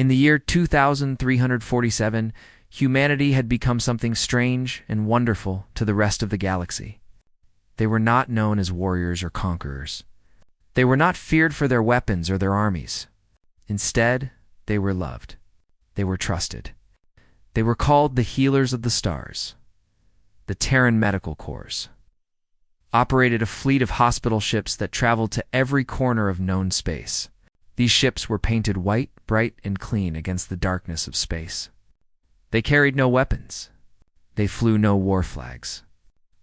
In the year 2347, humanity had become something strange and wonderful to the rest of the galaxy. They were not known as warriors or conquerors. They were not feared for their weapons or their armies. Instead, they were loved. They were trusted. They were called the Healers of the Stars. The Terran Medical Corps operated a fleet of hospital ships that traveled to every corner of known space. These ships were painted white, bright, and clean against the darkness of space. They carried no weapons. They flew no war flags.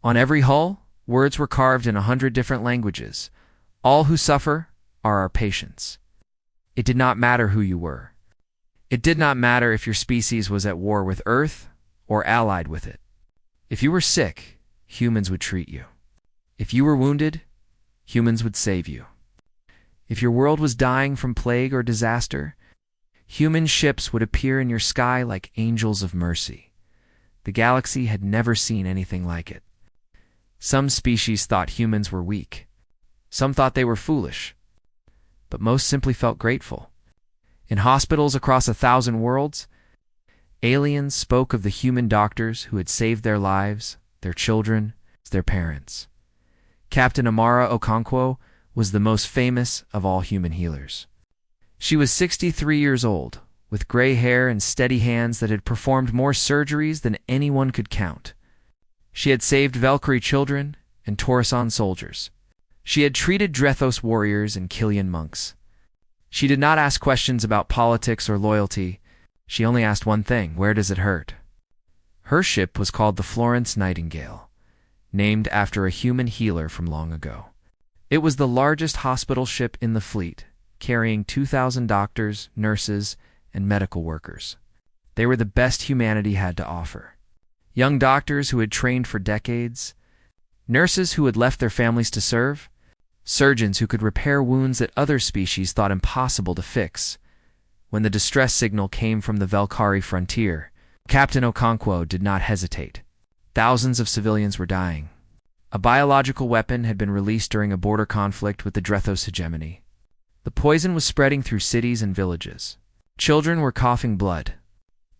On every hull, words were carved in 100 different languages. All who suffer are our patients. It did not matter who you were. It did not matter if your species was at war with Earth or allied with it. If you were sick, humans would treat you. If you were wounded, humans would save you. If your world was dying from plague or disaster, human ships would appear in your sky like angels of mercy. The galaxy had never seen anything like it. Some species thought humans were weak. Some thought they were foolish. But most simply felt grateful. In hospitals across 1,000 worlds, aliens spoke of the human doctors who had saved their lives, their children, their parents. Captain Amara Okonkwo was the most famous of all human healers. She was 63 years old, with gray hair and steady hands that had performed more surgeries than anyone could count. She had saved Valkyrie children and Taurusan soldiers. She had treated Drethos warriors and Killian monks. She did not ask questions about politics or loyalty. She only asked one thing: where does it hurt? Her ship was called the Florence Nightingale, named after a human healer from long ago. It was the largest hospital ship in the fleet, carrying 2,000 doctors, nurses, and medical workers. They were the best humanity had to offer. Young doctors who had trained for decades, nurses who had left their families to serve, surgeons who could repair wounds that other species thought impossible to fix. When the distress signal came from the Valkyrie frontier, Captain Okonkwo did not hesitate. Thousands of civilians were dying. A biological weapon had been released during a border conflict with the Drethos hegemony. The poison was spreading through cities and villages. Children were coughing blood.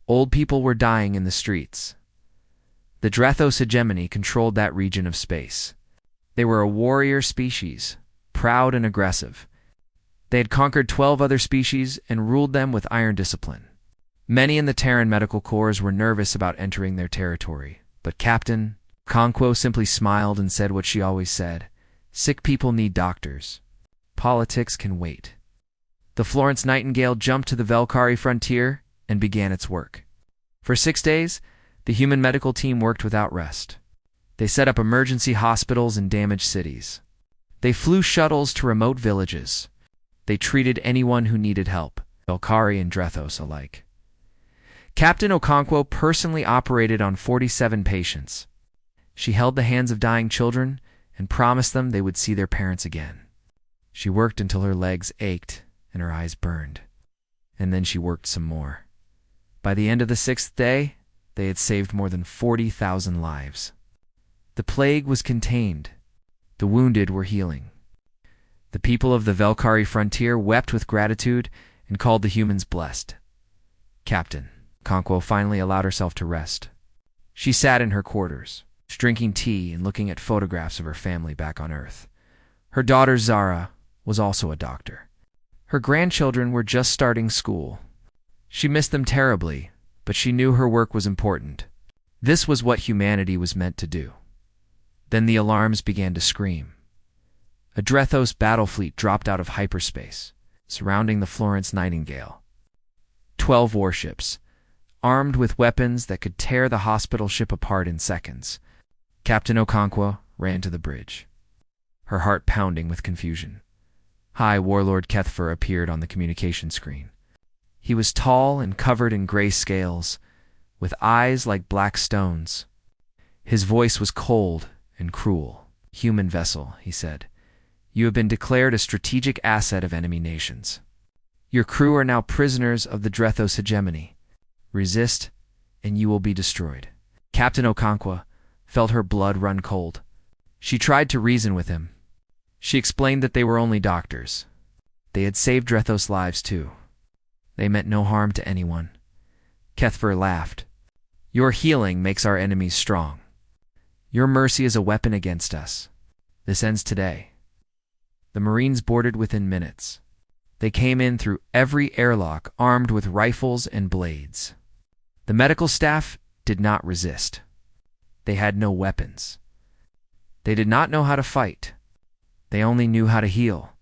Old people were dying in the streets. The Drethos hegemony controlled that region of space. They were a warrior species, proud and aggressive. They had conquered 12 other species and ruled them with iron discipline. Many in the Terran Medical Corps were nervous about entering their territory, but Captain Okonkwo simply smiled and said what she always said: sick people need doctors. Politics can wait. The Florence Nightingale jumped to the Valkyrie frontier and began its work. For 6 days, the human medical team worked without rest. They set up emergency hospitals in damaged cities. They flew shuttles to remote villages. They treated anyone who needed help, Valkyrie and Drethos alike. Captain Okonkwo personally operated on 47 patients. She held the hands of dying children and promised them they would see their parents again. She worked until her legs ached and her eyes burned. And then she worked some more. By the end of the 6th day, they had saved more than 40,000 lives. The plague was contained. The wounded were healing. The people of the Valkyrie frontier wept with gratitude and called the humans blessed. Captain Okonkwo finally allowed herself to rest. She sat in her quarters, drinking tea and looking at photographs of her family back on Earth. Her daughter Zara was also a doctor. Her grandchildren were just starting school. She missed them terribly, but she knew her work was important. This was what humanity was meant to do. Then the alarms began to scream. A Drethos battle fleet dropped out of hyperspace, surrounding the Florence Nightingale. 12 warships, armed with weapons that could tear the hospital ship apart in seconds. Captain Okonkwo ran to the bridge, her heart pounding with confusion. High Warlord Kethfer appeared on the communication screen. He was tall and covered in gray scales, with eyes like black stones. His voice was cold and cruel. "Human vessel," he said. "You have been declared a strategic asset of enemy nations. Your crew are now prisoners of the Drethos hegemony. Resist, and you will be destroyed." Captain Okonkwo felt her blood run cold. She tried to reason with him. She explained that they were only doctors. They had saved Drethos' lives too. They meant no harm to anyone. Kethver laughed. Your healing makes our enemies strong. Your mercy is a weapon against us. This ends today. The Marines boarded within minutes. They came in through every airlock armed with rifles and blades. The medical staff did not resist. They had no weapons. They did not know how to fight. They only knew how to heal.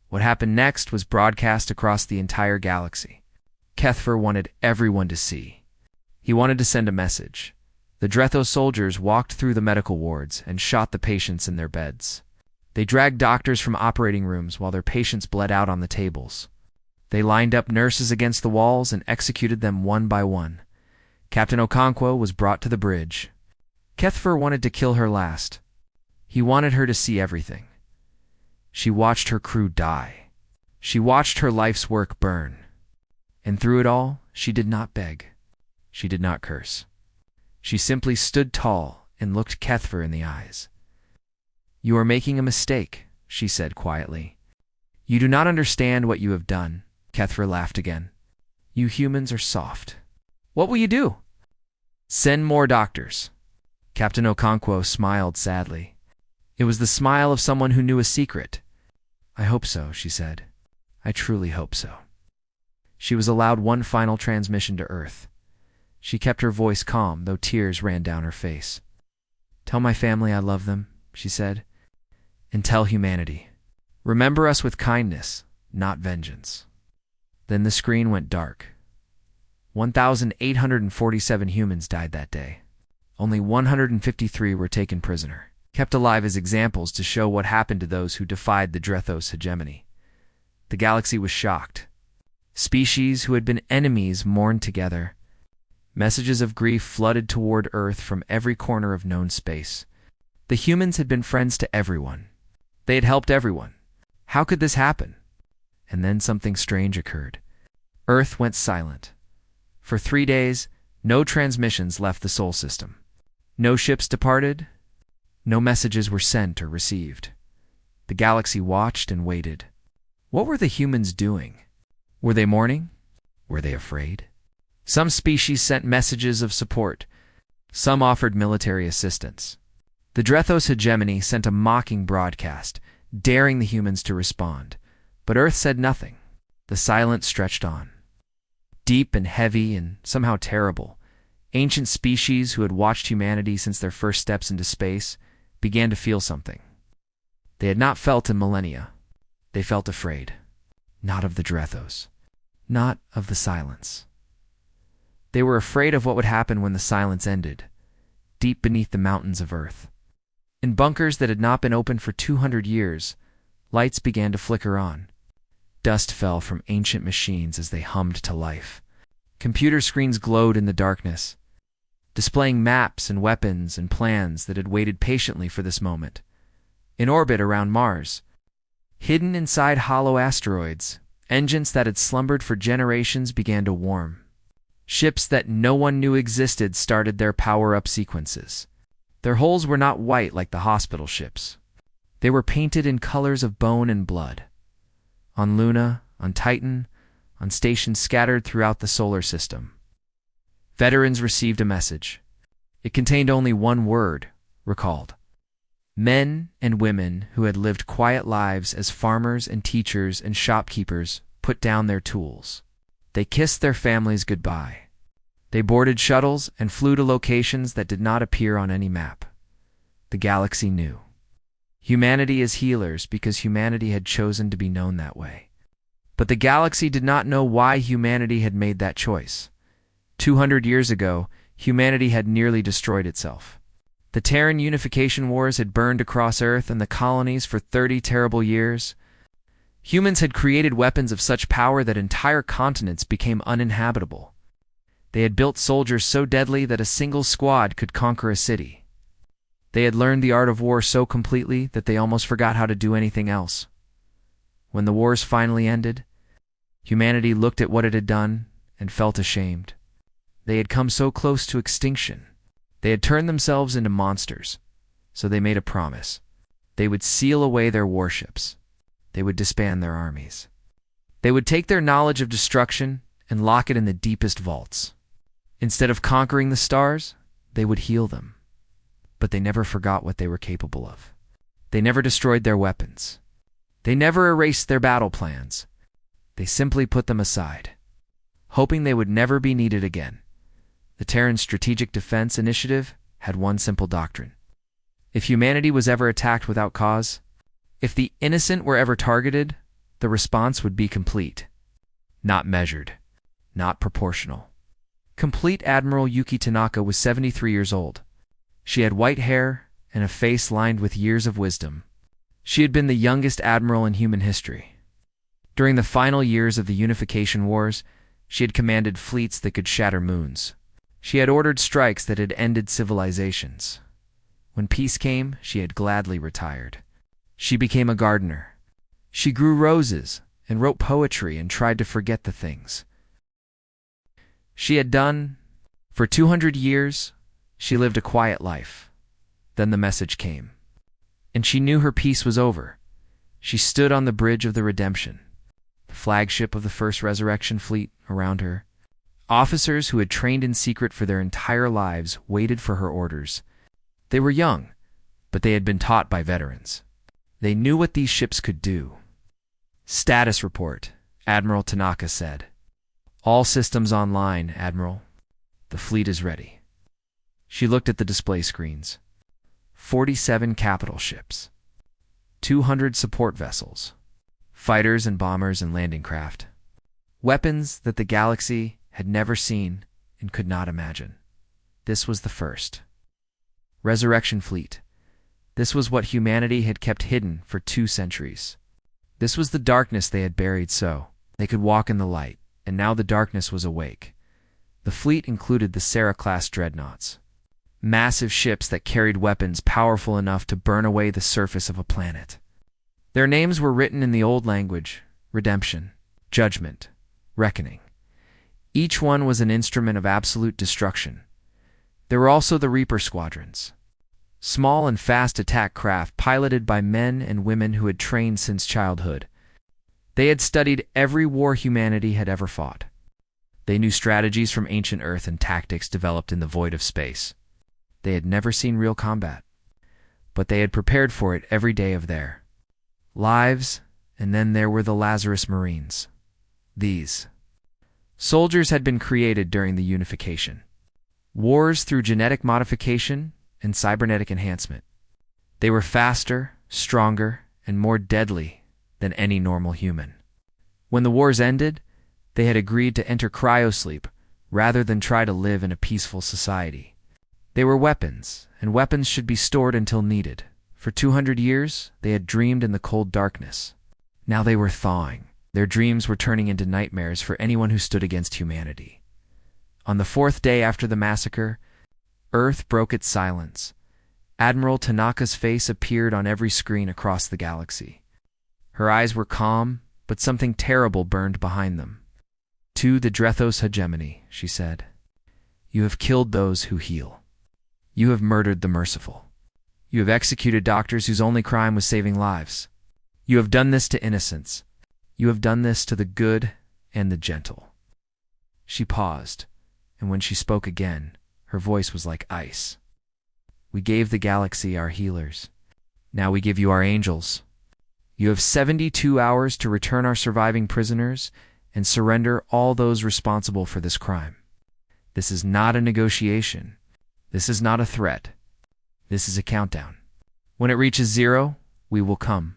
What happened next was broadcast across the entire galaxy. Kethver wanted everyone to see. He wanted to send a message. The Drethos soldiers walked through the medical wards and shot the patients in their beds. They dragged doctors from operating rooms while their patients bled out on the tables. They lined up nurses against the walls and executed them one by one. Captain Okonkwo was brought to the bridge. Kethver wanted to kill her last. He wanted her to see everything. She watched her crew die. She watched her life's work burn. And through it all, she did not beg. She did not curse. She simply stood tall and looked Kethver in the eyes. You are making a mistake, she said quietly. You do not understand what you have done. Kethver laughed again. You humans are soft. What will you do? Send more doctors. Captain Okonkwo smiled sadly. It was the smile of someone who knew a secret. I hope so, she said. I truly hope so. She was allowed one final transmission to Earth. She kept her voice calm, though tears ran down her face. Tell my family I love them, she said. And tell humanity. Remember us with kindness, not vengeance. Then the screen went dark. 1,847 humans died that day. Only 153 were taken prisoner, kept alive as examples to show what happened to those who defied the Drethos hegemony. The galaxy was shocked. Species who had been enemies mourned together. Messages of grief flooded toward Earth from every corner of known space. The humans had been friends to everyone. They had helped everyone. How could this happen? And then something strange occurred. Earth went silent. For 3 days, no transmissions left the Sol system. No ships departed. No messages were sent or received. The galaxy watched and waited. What were the humans doing? Were they mourning? Were they afraid? Some species sent messages of support. Some offered military assistance. The Drethos hegemony sent a mocking broadcast, daring the humans to respond. But Earth said nothing. The silence stretched on. Deep and heavy and somehow terrible, ancient species who had watched humanity since their first steps into space began to feel something. They had not felt in millennia. They felt afraid. Not of the Drethos. Not of the silence. They were afraid of what would happen when the silence ended, deep beneath the mountains of Earth. In bunkers that had not been opened for 200 years, lights began to flicker on. Dust fell from ancient machines as they hummed to life. Computer screens glowed in the darkness, displaying maps and weapons and plans that had waited patiently for this moment. In orbit around Mars, hidden inside hollow asteroids, engines that had slumbered for generations began to warm. Ships that no one knew existed started their power-up sequences. Their hulls were not white like the hospital ships. They were painted in colors of bone and blood. On Luna, on Titan, on stations scattered throughout the solar system. Veterans received a message. It contained only one word, recalled. Men and women who had lived quiet lives as farmers and teachers and shopkeepers put down their tools. They kissed their families goodbye. They boarded shuttles and flew to locations that did not appear on any map. The galaxy knew. Humanity is healers because humanity had chosen to be known that way. But the galaxy did not know why humanity had made that choice. 200 years ago, humanity had nearly destroyed itself. The Terran unification wars had burned across Earth and the colonies for 30 terrible years. Humans had created weapons of such power that entire continents became uninhabitable. They had built soldiers so deadly that a single squad could conquer a city. They had learned the art of war so completely that they almost forgot how to do anything else. When the wars finally ended, humanity looked at what it had done and felt ashamed. They had come so close to extinction. They had turned themselves into monsters, so they made a promise. They would seal away their warships. They would disband their armies. They would take their knowledge of destruction and lock it in the deepest vaults. Instead of conquering the stars, they would heal them. But they never forgot what they were capable of. They never destroyed their weapons. They never erased their battle plans. They simply put them aside, hoping they would never be needed again. The Terran Strategic Defense Initiative had one simple doctrine. If humanity was ever attacked without cause, if the innocent were ever targeted, the response would be complete. Not measured, not proportional. Complete Admiral Yuki Tanaka was 73 years old. She had white hair and a face lined with years of wisdom. She had been the youngest admiral in human history. During the final years of the Unification Wars, she had commanded fleets that could shatter moons. She had ordered strikes that had ended civilizations. When peace came, she had gladly retired. She became a gardener. She grew roses and wrote poetry and tried to forget the things she had done. For 200 years, she lived a quiet life. Then the message came, and she knew her peace was over. She stood on the bridge of the Redemption, the flagship of the First Resurrection Fleet around her. Officers who had trained in secret for their entire lives waited for her orders. They were young, but they had been taught by veterans. They knew what these ships could do. "Status report," Admiral Tanaka said. "All systems online, Admiral. The fleet is ready." She looked at the display screens. 47 capital ships, 200 support vessels, fighters and bombers and landing craft. Weapons that the galaxy had never seen and could not imagine. This was the first Resurrection Fleet. This was what humanity had kept hidden for 2 centuries. This was the darkness they had buried so they could walk in the light, and now the darkness was awake. The fleet included the Sarah-class dreadnoughts, massive ships that carried weapons powerful enough to burn away the surface of a planet. Their names were written in the old language: redemption, judgment, reckoning. Each one was an instrument of absolute destruction. There were also the Reaper squadrons, small and fast attack craft piloted by men and women who had trained since childhood. They had studied every war humanity had ever fought. They knew strategies from ancient Earth and tactics developed in the void of space. They had never seen real combat, but they had prepared for it every day of their lives. And then there were the Lazarus Marines. These soldiers had been created during the unification wars through genetic modification and cybernetic enhancement. They were faster, stronger, and more deadly than any normal human. When the wars ended, they had agreed to enter cryosleep rather than try to live in a peaceful society. They were weapons, and weapons should be stored until needed. For 200 years, they had dreamed in the cold darkness. Now they were thawing. Their dreams were turning into nightmares for anyone who stood against humanity. On the 4th day after the massacre, Earth broke its silence. Admiral Tanaka's face appeared on every screen across the galaxy. Her eyes were calm, but something terrible burned behind them. "To the Drethos hegemony," she said. "You have killed those who heal. You have murdered the merciful. You have executed doctors whose only crime was saving lives. You have done this to innocents. You have done this to the good and the gentle." She paused, and when she spoke again, her voice was like ice. "We gave the galaxy our healers. Now we give you our angels. You have 72 hours to return our surviving prisoners and surrender all those responsible for this crime. This is not a negotiation. This is not a threat. This is a countdown. When it reaches 0, we will come,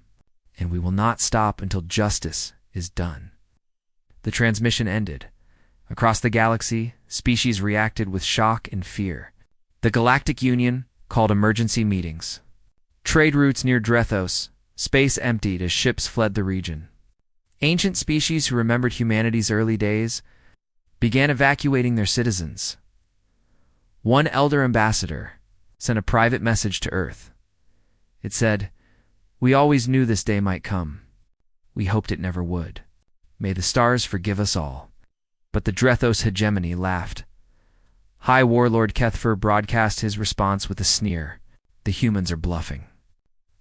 and we will not stop until justice is done." The transmission ended. Across the galaxy, species reacted with shock and fear. The Galactic Union called emergency meetings. Trade routes near Drethos, space emptied as ships fled the region. Ancient species who remembered humanity's early days began evacuating their citizens. One elder ambassador sent a private message to Earth. It said, "We always knew this day might come. We hoped it never would. May the stars forgive us all." But the Drethos hegemony laughed. High Warlord Kethfer broadcast his response with a sneer. "The humans are bluffing.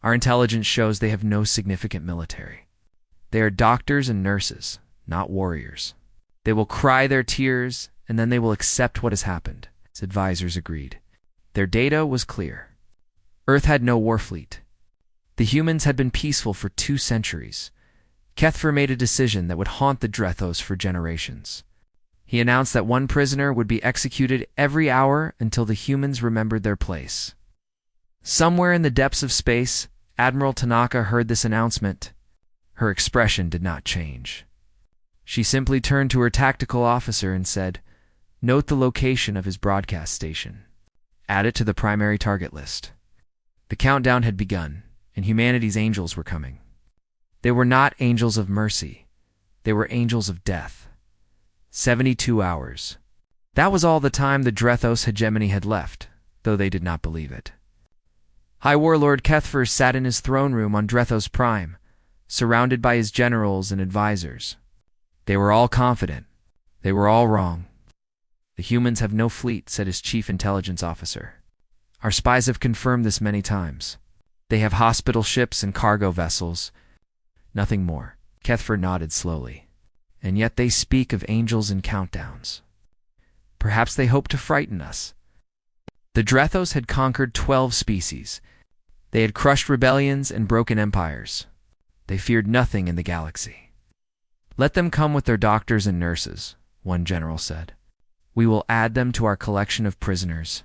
Our intelligence shows they have no significant military. They are doctors and nurses, not warriors. They will cry their tears, and then they will accept what has happened. His advisors agreed. Their data was clear. Earth had no war fleet. The humans had been peaceful for 2 centuries. Kethfer made a decision that would haunt the Drethos for generations. He announced that one prisoner would be executed every hour until the humans remembered their place. Somewhere in the depths of space, Admiral Tanaka heard this announcement. Her expression did not change. She simply turned to her tactical officer and said, "Note the location of his broadcast station. Add it to the primary target list." The countdown had begun, and humanity's angels were coming. They were not angels of mercy. They were angels of death. 72 hours. That was all the time the Drethos hegemony had left, though they did not believe it. High Warlord Kethfer sat in his throne room on Drethos Prime, surrounded by his generals and advisors. They were all confident. They were all wrong. "The humans have no fleet," said his chief intelligence officer. "Our spies have confirmed this many times. They have hospital ships and cargo vessels. Nothing more." Kethfer nodded slowly. "And yet they speak of angels and countdowns. Perhaps they hope to frighten us." The Drethos had conquered 12 species. They had crushed rebellions and broken empires. They feared nothing in the galaxy. "Let them come with their doctors and nurses," one general said. "We will add them to our collection of prisoners."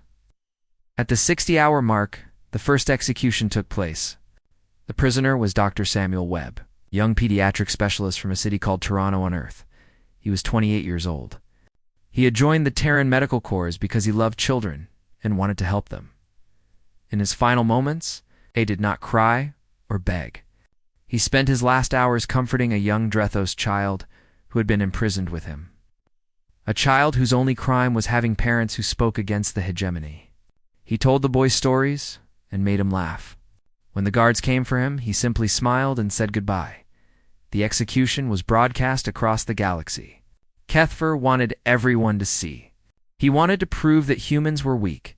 At the 60-hour mark, the first execution took place. The prisoner was Dr. Samuel Webb, a young pediatric specialist from a city called Toronto on Earth. He was 28 years old. He had joined the Terran Medical Corps because he loved children and wanted to help them. In his final moments, he did not cry or beg. He spent his last hours comforting a young Drethos child who had been imprisoned with him. A child whose only crime was having parents who spoke against the hegemony. He told the boy stories and made him laugh. When the guards came for him, he simply smiled and said goodbye. The execution was broadcast across the galaxy. Kethfer wanted everyone to see. He wanted to prove that humans were weak,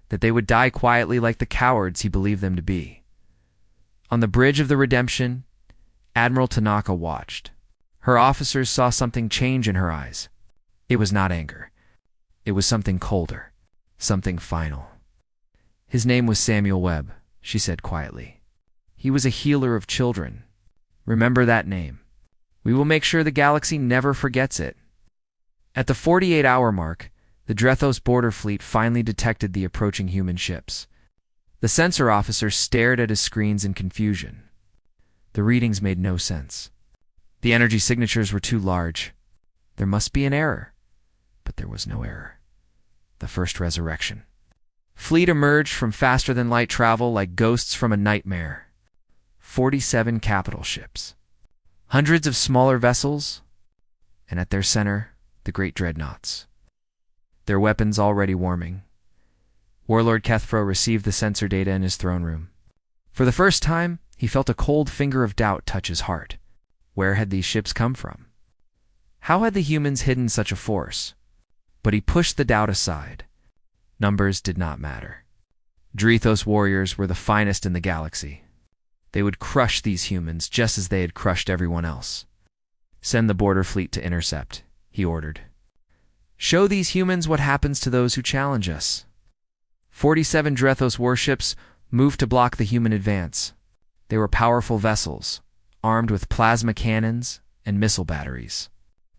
that they would die quietly like the cowards he believed them to be. On the bridge of the Redemption, Admiral Tanaka watched. Her officers saw something change in her eyes. It was not anger. It was something colder, something final. "His name was Samuel Webb," she said quietly. "He was a healer of children. Remember that name. We will make sure the galaxy never forgets it." At the 48-hour mark, the Drethos border fleet finally detected the approaching human ships. The sensor officer stared at his screens in confusion. The readings made no sense. The energy signatures were too large. There must be an error. But there was no error. The first resurrection. Fleet emerged from faster-than-light travel like ghosts from a nightmare. 47 capital ships. Hundreds of smaller vessels, and at their center, the great dreadnoughts. Their weapons already warming. Warlord Kethfer received the sensor data in his throne room. For the first time, he felt a cold finger of doubt touch his heart. Where had these ships come from? How had the humans hidden such a force? But he pushed the doubt aside. Numbers did not matter. Drethos warriors were the finest in the galaxy. They would crush these humans just as they had crushed everyone else. "Send the border fleet to intercept," he ordered. "Show these humans what happens to those who challenge us." 47 Drethos warships moved to block the human advance. They were powerful vessels, armed with plasma cannons and missile batteries.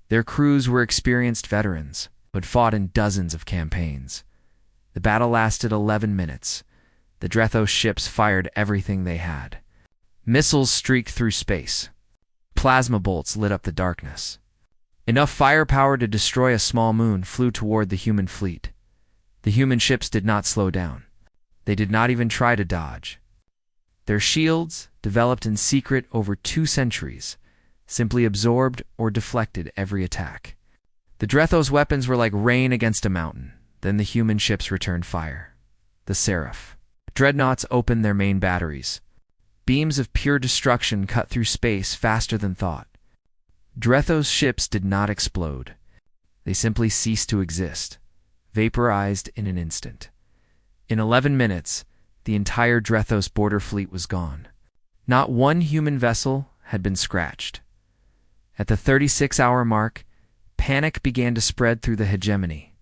Their crews were experienced veterans who had fought in dozens of campaigns. The battle lasted 11 minutes. The Drethos ships fired everything they had. Missiles streaked through space. Plasma bolts lit up the darkness. Enough firepower to destroy a small moon flew toward the human fleet. The human ships did not slow down. They did not even try to dodge. Their shields, developed in secret over 2 centuries, simply absorbed or deflected every attack. The Drethos weapons were like rain against a mountain. Then the human ships returned fire. The Seraph. Dreadnoughts opened their main batteries. Beams of pure destruction cut through space faster than thought. Drethos ships did not explode. They simply ceased to exist, vaporized in an instant. In 11 minutes, the entire Drethos border fleet was gone. Not one human vessel had been scratched. At the 36-hour mark, panic began to spread through the hegemony.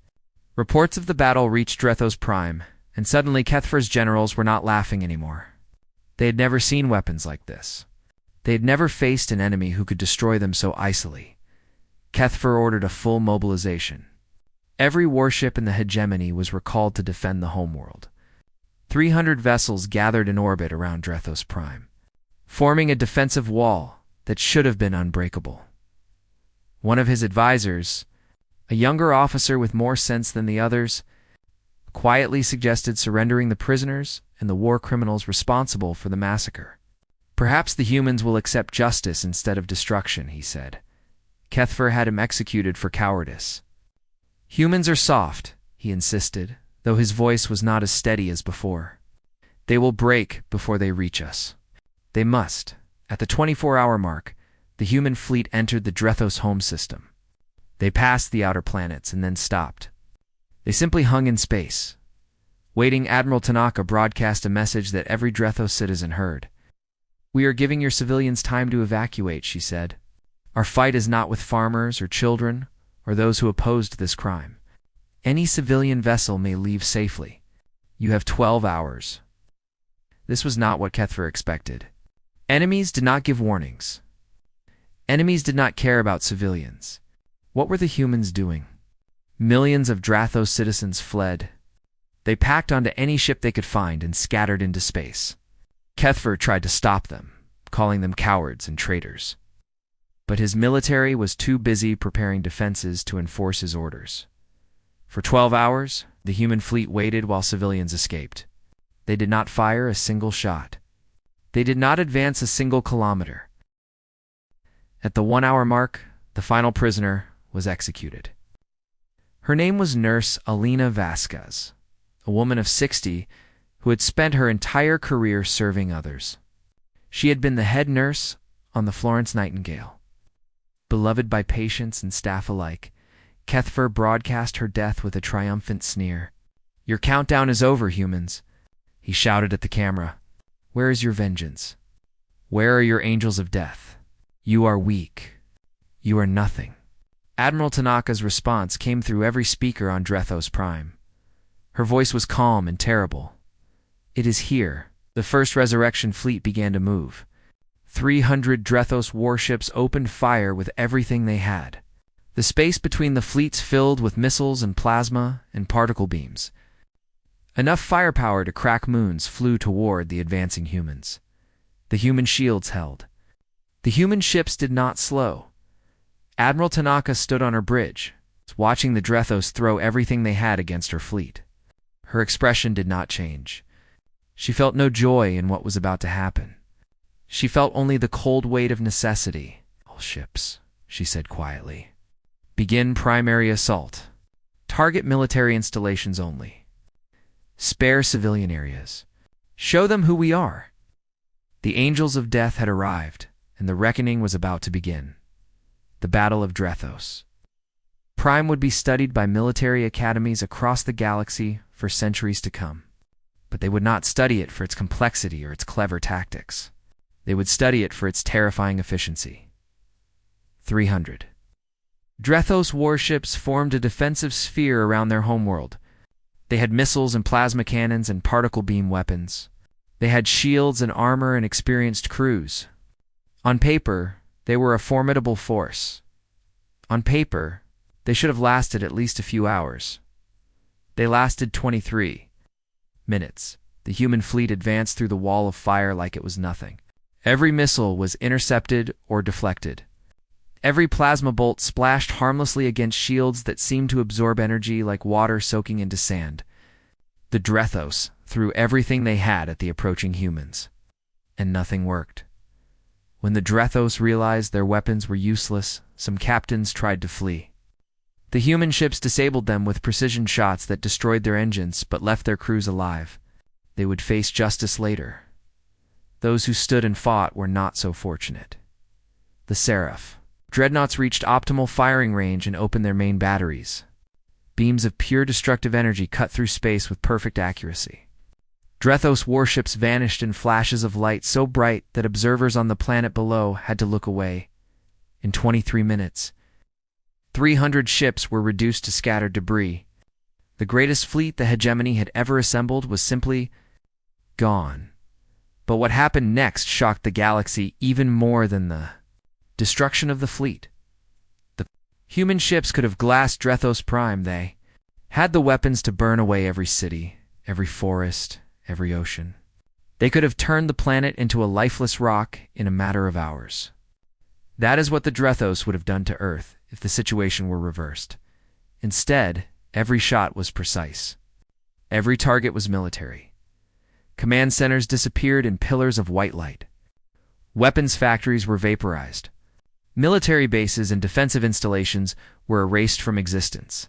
Reports of the battle reached Drethos Prime, and suddenly Kethfer's generals were not laughing anymore. They had never seen weapons like this. They had never faced an enemy who could destroy them so icily. Kethfer ordered a full mobilization. Every warship in the hegemony was recalled to defend the homeworld. 300 vessels gathered in orbit around Drethos Prime, forming a defensive wall that should have been unbreakable. One of his advisors, a younger officer with more sense than the others, quietly suggested surrendering the prisoners and the war criminals responsible for the massacre. Perhaps the humans will accept justice instead of destruction, he said. Kethfer had him executed for cowardice. Humans are soft, he insisted, though his voice was not as steady as before. They will break before they reach us. They must. At the 24-hour mark, the human fleet entered the Drethos home system. They passed the outer planets and then stopped. They simply hung in space. Waiting, Admiral Tanaka broadcast a message that every Drethos citizen heard. "We are giving your civilians time to evacuate," she said. "Our fight is not with farmers or children or those who opposed this crime. Any civilian vessel may leave safely. You have 12 hours. This was not what Kethfer expected. Enemies did not give warnings. Enemies did not care about civilians. What were the humans doing? Millions of Drethos citizens fled. They packed onto any ship they could find and scattered into space. Kethfer tried to stop them, calling them cowards and traitors. But his military was too busy preparing defenses to enforce his orders. For 12 hours, the human fleet waited while civilians escaped. They did not fire a single shot. They did not advance a single kilometer. At the 1-hour mark, the final prisoner was executed. Her name was Nurse Alina Vasquez, a woman of 60 who had spent her entire career serving others. She had been the head nurse on the Florence Nightingale. Beloved by patients and staff alike, Kethfer broadcast her death with a triumphant sneer. "Your countdown is over, humans," he shouted at the camera. "Where is your vengeance? Where are your angels of death? You are weak. You are nothing." Admiral Tanaka's response came through every speaker on Drethos Prime. Her voice was calm and terrible. "It is here." The first resurrection fleet began to move. 300 Drethos warships opened fire with everything they had. The space between the fleets filled with missiles and plasma and particle beams. Enough firepower to crack moons flew toward the advancing humans. The human shields held. The human ships did not slow. Admiral Tanaka stood on her bridge, watching the Drethos throw everything they had against her fleet. Her expression did not change. She felt no joy in what was about to happen. She felt only the cold weight of necessity. "All ships," she said quietly. "Begin primary assault. Target military installations only. Spare civilian areas. Show them who we are." The angels of death had arrived, and the reckoning was about to begin. The Battle of Drethos. Prime would be studied by military academies across the galaxy for centuries to come. But they would not study it for its complexity or its clever tactics. They would study it for its terrifying efficiency. 300. Drethos warships formed a defensive sphere around their homeworld. They had missiles and plasma cannons and particle beam weapons. They had shields and armor and experienced crews. On paper, they were a formidable force. On paper, they should have lasted at least a few hours. They lasted 23 minutes. The human fleet advanced through the wall of fire like it was nothing. Every missile was intercepted or deflected. Every plasma bolt splashed harmlessly against shields that seemed to absorb energy like water soaking into sand. The Drethos threw everything they had at the approaching humans, and nothing worked. When the Drethos realized their weapons were useless, some captains tried to flee. The human ships disabled them with precision shots that destroyed their engines but left their crews alive. They would face justice later. Those who stood and fought were not so fortunate. The Seraph. Dreadnoughts reached optimal firing range and opened their main batteries. Beams of pure destructive energy cut through space with perfect accuracy. Drethos warships vanished in flashes of light so bright that observers on the planet below had to look away. In 23 minutes, 300 ships were reduced to scattered debris. The greatest fleet the hegemony had ever assembled was simply gone. But what happened next shocked the galaxy even more than the destruction of the fleet. The human ships could have glassed Drethos Prime. They had the weapons to burn away every city, every forest, every ocean. They could have turned the planet into a lifeless rock in a matter of hours. That is what the Drethos would have done to Earth if the situation were reversed. Instead, every shot was precise. Every target was military. Command centers disappeared in pillars of white light. Weapons factories were vaporized. Military bases and defensive installations were erased from existence.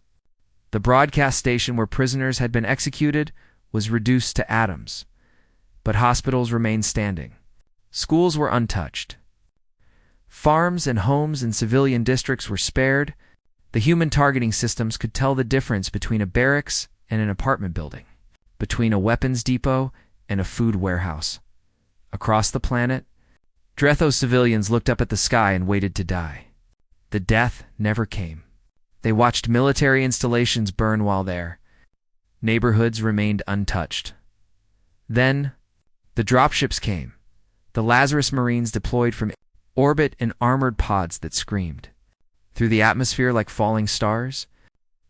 The broadcast station where prisoners had been executed was reduced to atoms. But hospitals remained standing. Schools were untouched. Farms and homes in civilian districts were spared. The human targeting systems could tell the difference between a barracks and an apartment building, between a weapons depot and a food warehouse. Across the planet, Drethos civilians looked up at the sky and waited to die. The death never came. They watched military installations burn while there. Neighborhoods remained untouched. Then, the dropships came. The Lazarus Marines deployed from orbit in armored pods that screamed. Through the atmosphere like falling stars,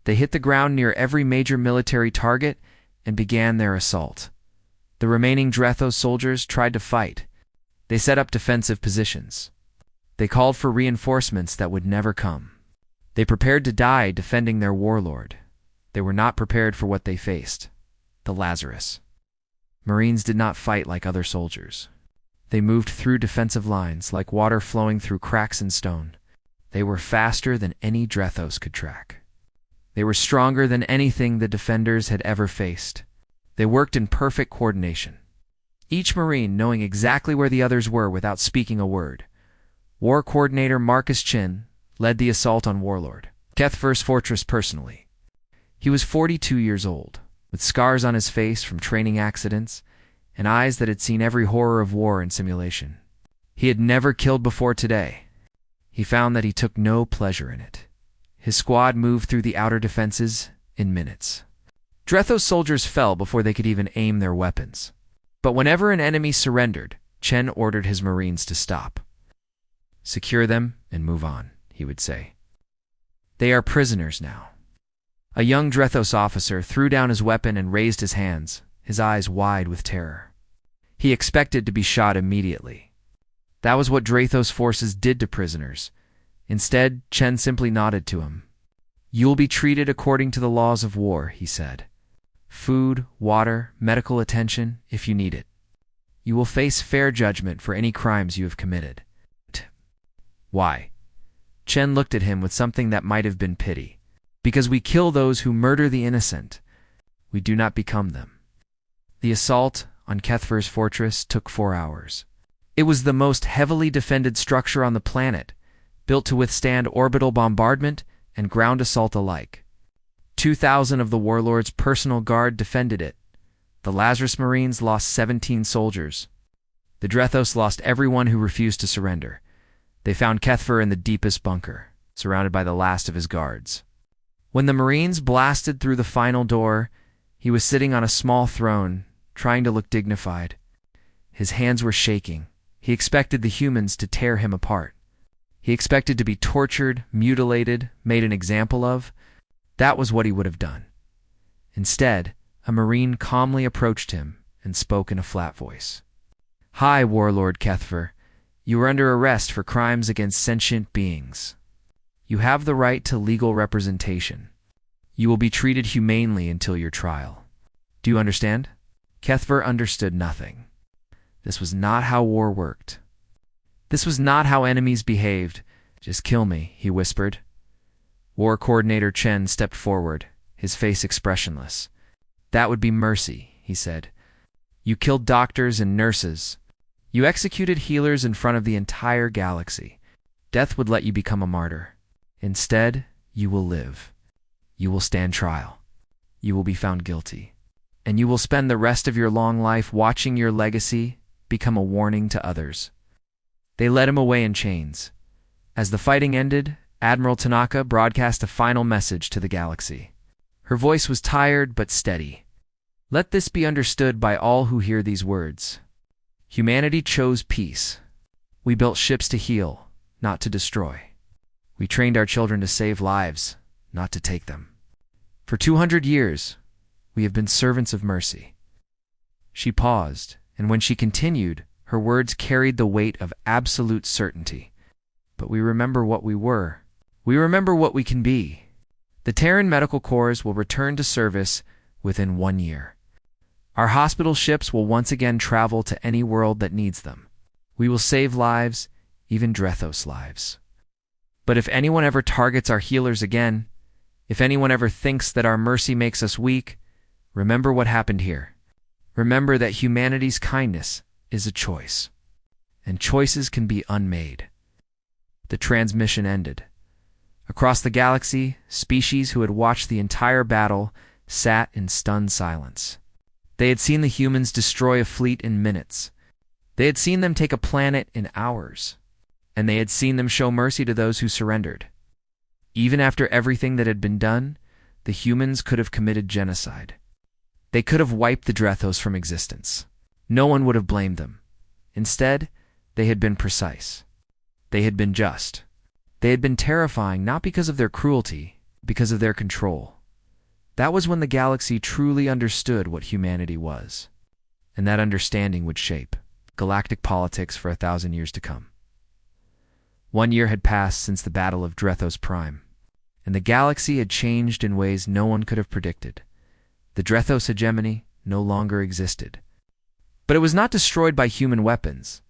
they hit the ground near every major military target and began their assault. The remaining Drethos soldiers tried to fight. They set up defensive positions. They called for reinforcements that would never come. They prepared to die defending their warlord. They were not prepared for what they faced: the Lazarus. Marines did not fight like other soldiers. They moved through defensive lines like water flowing through cracks in stone. They were faster than any Drethos could track. They were stronger than anything the defenders had ever faced. They worked in perfect coordination, each Marine knowing exactly where the others were without speaking a word. War Coordinator Marcus Chin led the assault on Warlord Kethver's fortress personally. He was 42 years old, with scars on his face from training accidents and eyes that had seen every horror of war and simulation. He had never killed before today. He found that he took no pleasure in it. His squad moved through the outer defenses in minutes. Drethos soldiers fell before they could even aim their weapons. But whenever an enemy surrendered, Chen ordered his Marines to stop. "Secure them and move on," he would say. "They are prisoners now." A young Drethos officer threw down his weapon and raised his hands, his eyes wide with terror. He expected to be shot immediately. That was what Drethos forces did to prisoners. Instead, Chen simply nodded to him. "You will be treated according to the laws of war," he said. "Food, water, medical attention, if you need it. You will face fair judgment for any crimes you have committed." "Why?" Chen looked at him with something that might have been pity. "Because we kill those who murder the innocent. We do not become them." The assault on Kethver's fortress took 4 hours. It was the most heavily defended structure on the planet, built to withstand orbital bombardment and ground assault alike. 2,000 of the warlord's personal guard defended it. The Lazarus Marines lost 17 soldiers. The Drethos lost everyone who refused to surrender. They found Kethver in the deepest bunker, surrounded by the last of his guards. When the Marines blasted through the final door, he was sitting on a small throne, trying to look dignified. His hands were shaking. He expected the humans to tear him apart. He expected to be tortured, mutilated, made an example of. That was what he would have done. Instead, a Marine calmly approached him and spoke in a flat voice. "Hi, Warlord Kethver. You are under arrest for crimes against sentient beings. You have the right to legal representation. You will be treated humanely until your trial. Do you understand?" Kethver understood nothing. This was not how war worked. This was not how enemies behaved. "Just kill me," he whispered. War Coordinator Chen stepped forward, his face expressionless. "That would be mercy," he said. "You killed doctors and nurses. You executed healers in front of the entire galaxy. Death would let you become a martyr. Instead, you will live. You will stand trial. You will be found guilty. And you will spend the rest of your long life watching your legacy become a warning to others." They led him away in chains. As the fighting ended, Admiral Tanaka broadcast a final message to the galaxy. Her voice was tired but steady. Let this be understood by all who hear these words. Humanity chose peace. We built ships to heal, not to destroy. We trained our children to save lives, not to take them. For 200 years, we have been servants of mercy. She paused, and when she continued, her words carried the weight of absolute certainty. But we remember what we were. We remember what we can be. The Terran Medical Corps will return to service within 1 year. Our hospital ships will once again travel to any world that needs them. We will save lives, even Drethos lives. But if anyone ever targets our healers again, if anyone ever thinks that our mercy makes us weak, remember what happened here. Remember that humanity's kindness is a choice, and choices can be unmade. The transmission ended. Across the galaxy, species who had watched the entire battle sat in stunned silence. They had seen the humans destroy a fleet in minutes. They had seen them take a planet in hours. And they had seen them show mercy to those who surrendered. Even after everything that had been done, the humans could have committed genocide. They could have wiped the Drethos from existence. No one would have blamed them. Instead, they had been precise. They had been just. They had been terrifying not because of their cruelty, because of their control. That was when the galaxy truly understood what humanity was. And that understanding would shape galactic politics for 1,000 years to come. 1 year had passed since the Battle of Drethos Prime, and the galaxy had changed in ways no one could have predicted. The Drethos hegemony no longer existed. But it was not destroyed by human weapons.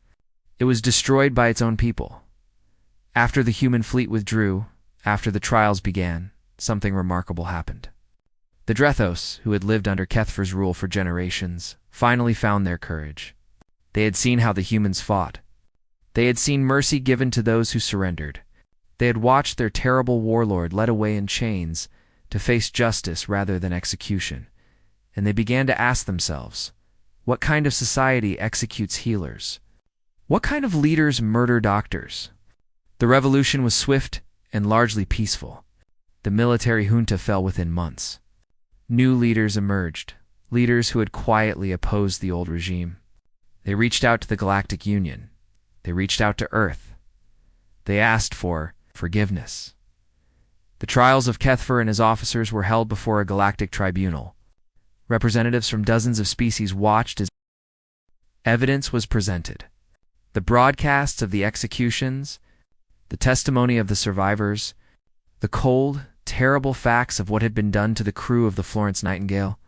It was destroyed by its own people. After the human fleet withdrew, after the trials began, something remarkable happened. The Drethos, who had lived under Kethfer's rule for generations, finally found their courage. They had seen how the humans fought. They had seen mercy given to those who surrendered. They had watched their terrible warlord led away in chains to face justice rather than execution. And they began to ask themselves, what kind of society executes healers? What kind of leaders murder doctors? The revolution was swift and largely peaceful. The military junta fell within months. New leaders emerged, leaders who had quietly opposed the old regime. They reached out to the Galactic Union. They reached out to Earth. They asked for forgiveness. The trials of Kethfer and his officers were held before a galactic tribunal. Representatives from dozens of species watched as evidence was presented. The broadcasts of the executions, the testimony of the survivors, the cold, terrible facts of what had been done to the crew of the Florence Nightingale,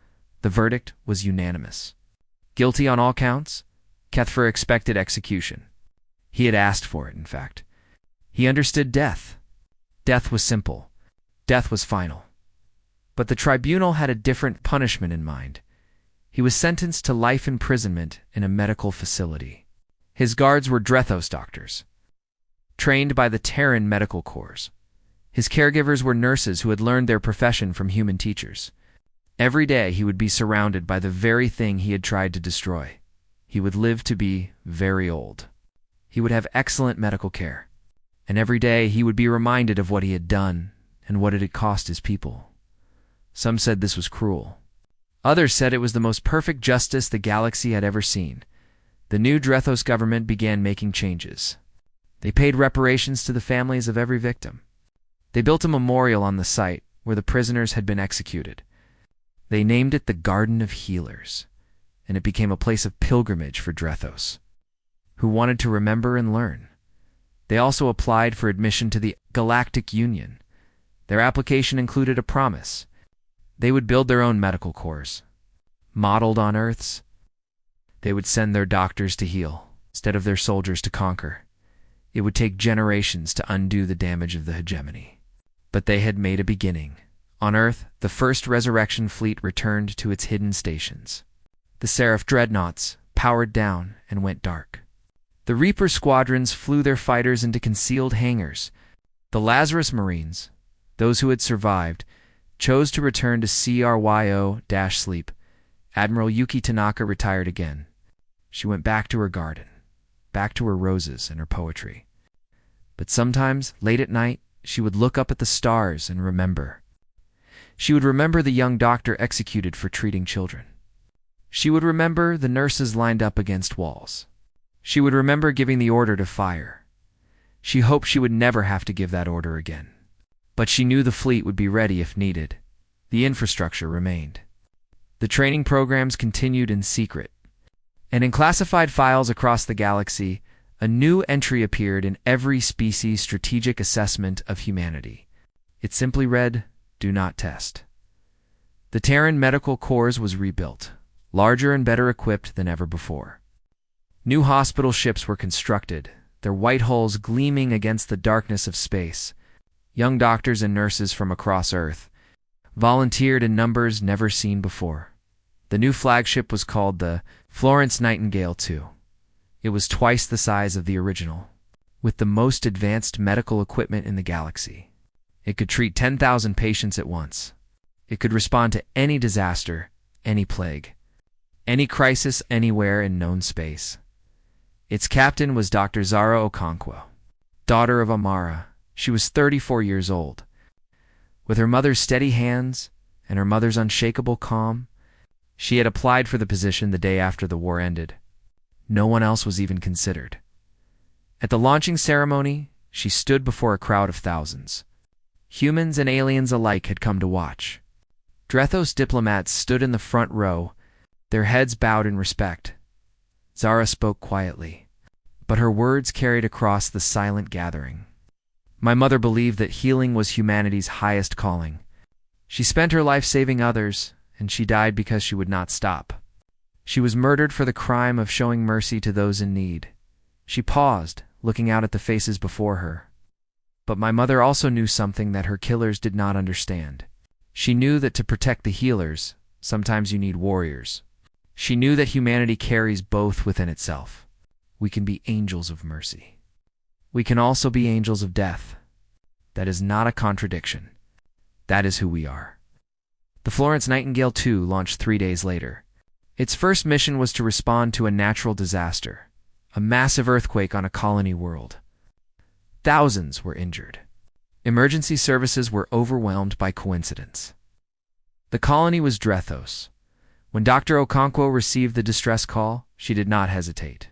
the verdict was unanimous. Guilty on all counts, Kethfer expected execution. He had asked for it, in fact. He understood death. Death was simple. Death was final. But the tribunal had a different punishment in mind. He was sentenced to life imprisonment in a medical facility. His guards were Drethos doctors, trained by the Terran Medical Corps. His caregivers were nurses who had learned their profession from human teachers. Every day he would be surrounded by the very thing he had tried to destroy. He would live to be very old. He would have excellent medical care. And every day he would be reminded of what he had done and what it had cost his people. Some said this was cruel. Others said it was the most perfect justice the galaxy had ever seen. The new Drethos government began making changes. They paid reparations to the families of every victim. They built a memorial on the site where the prisoners had been executed. They named it the Garden of Healers, and it became a place of pilgrimage for Drethos, who wanted to remember and learn. They also applied for admission to the Galactic Union. Their application included a promise. They would build their own medical corps, modeled on Earth's. They would send their doctors to heal, instead of their soldiers to conquer. It would take generations to undo the damage of the hegemony. But they had made a beginning. On Earth, the first resurrection fleet returned to its hidden stations. The Seraph dreadnoughts powered down and went dark. The Reaper squadrons flew their fighters into concealed hangars. The Lazarus Marines, those who had survived, chose to return to CRYO-sleep. Admiral Yuki Tanaka retired again. She went back to her garden, back to her roses and her poetry. But sometimes, late at night, she would look up at the stars and remember. She would remember the young doctor executed for treating children. She would remember the nurses lined up against walls. She would remember giving the order to fire. She hoped she would never have to give that order again. But she knew the fleet would be ready if needed. The infrastructure remained. The training programs continued in secret. And in classified files across the galaxy, a new entry appeared in every species' strategic assessment of humanity. It simply read, "Do not test." The Terran Medical Corps was rebuilt, larger and better equipped than ever before. New hospital ships were constructed, their white hulls gleaming against the darkness of space. Young doctors and nurses from across Earth volunteered in numbers never seen before. The new flagship was called the Florence Nightingale II. It was twice the size of the original, with the most advanced medical equipment in the galaxy. It could treat 10,000 patients at once. It could respond to any disaster, any plague, any crisis anywhere in known space. Its captain was Dr. Zara Okonkwo, daughter of Amara. She was 34 years old. With her mother's steady hands and her mother's unshakable calm, she had applied for the position the day after the war ended. No one else was even considered. At the launching ceremony, she stood before a crowd of thousands. Humans and aliens alike had come to watch. Drethos diplomats stood in the front row, their heads bowed in respect. Zara spoke quietly, but her words carried across the silent gathering. My mother believed that healing was humanity's highest calling. She spent her life saving others, and she died because she would not stop. She was murdered for the crime of showing mercy to those in need. She paused, looking out at the faces before her. But my mother also knew something that her killers did not understand. She knew that to protect the healers, sometimes you need warriors. She knew that humanity carries both within itself. We can be angels of mercy. We can also be angels of death. That is not a contradiction. That is who we are. The Florence Nightingale II launched 3 days later. Its first mission was to respond to a natural disaster, a massive earthquake on a colony world. Thousands were injured. Emergency services were overwhelmed by coincidence. The colony was Drethos. When Dr. Okonkwo received the distress call, she did not hesitate.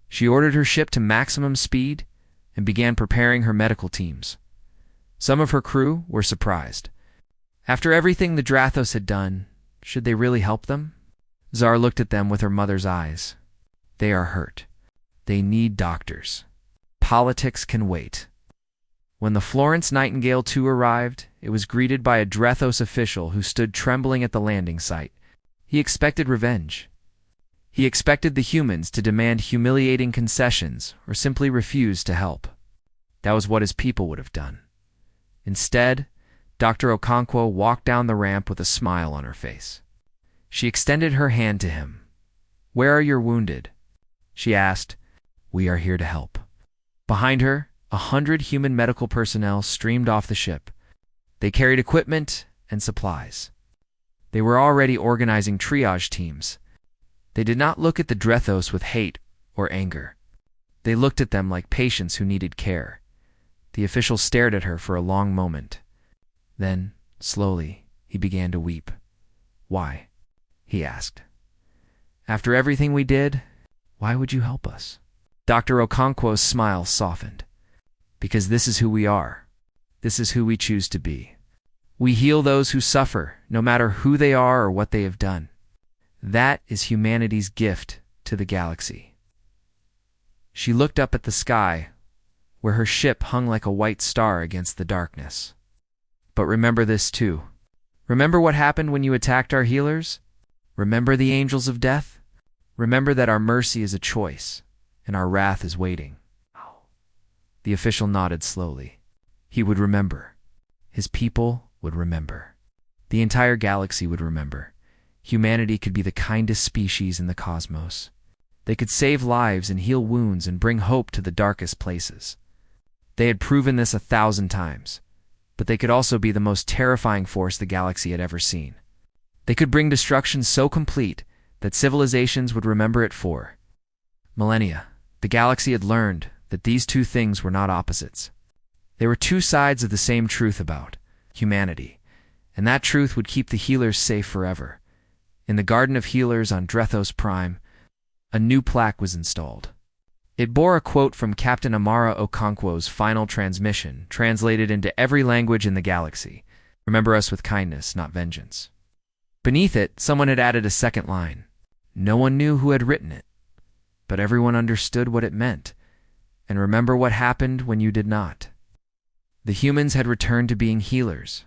She ordered her ship to maximum speed and began preparing her medical teams. Some of her crew were surprised. After everything the Drethos had done, should they really help them? Zara looked at them with her mother's eyes. They are hurt. They need doctors. Politics can wait. When the Florence Nightingale II arrived, it was greeted by a Drethos official who stood trembling at the landing site. He expected revenge. He expected the humans to demand humiliating concessions or simply refuse to help. That was what his people would have done. Instead, Dr. Okonkwo walked down the ramp with a smile on her face. She extended her hand to him. "Where are your wounded?" she asked. "We are here to help." Behind her, 100 human medical personnel streamed off the ship. They carried equipment and supplies. They were already organizing triage teams. They did not look at the Drethos with hate or anger. They looked at them like patients who needed care. The official stared at her for a long moment. Then, slowly, he began to weep. "Why?" he asked. "After everything we did, why would you help us?" Dr. Okonkwo's smile softened. "Because this is who we are. This is who we choose to be. We heal those who suffer, no matter who they are or what they have done. That is humanity's gift to the galaxy." She looked up at the sky, where her ship hung like a white star against the darkness. "But remember this too. Remember what happened when you attacked our healers? Remember the angels of death? Remember that our mercy is a choice, and our wrath is waiting." The official nodded slowly. He would remember. His people would remember. The entire galaxy would remember. Humanity could be the kindest species in the cosmos. They could save lives and heal wounds and bring hope to the darkest places. They had proven this 1,000 times, but they could also be the most terrifying force the galaxy had ever seen. They could bring destruction so complete that civilizations would remember it for millennia. The galaxy had learned that these two things were not opposites. They were two sides of the same truth about humanity, and that truth would keep the healers safe forever. In the Garden of Healers on Drethos Prime, a new plaque was installed. It bore a quote from Captain Amara Okonkwo's final transmission, translated into every language in the galaxy: "Remember us with kindness, not vengeance." Beneath it, someone had added a second line. No one knew who had written it, but everyone understood what it meant. And remember what happened when you did not. The humans had returned to being healers.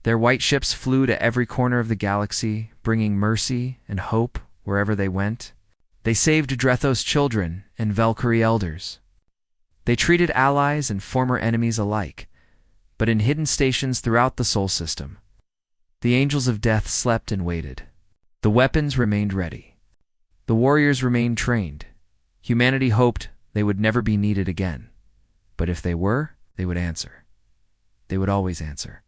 Their white ships flew to every corner of the galaxy, bringing mercy and hope wherever they went. They saved Drethos children and Valkyrie elders. They treated allies and former enemies alike, but in hidden stations throughout the Sol system, the angels of death slept and waited. The weapons remained ready. The warriors remained trained. Humanity hoped they would never be needed again. But if they were, they would answer. They would always answer.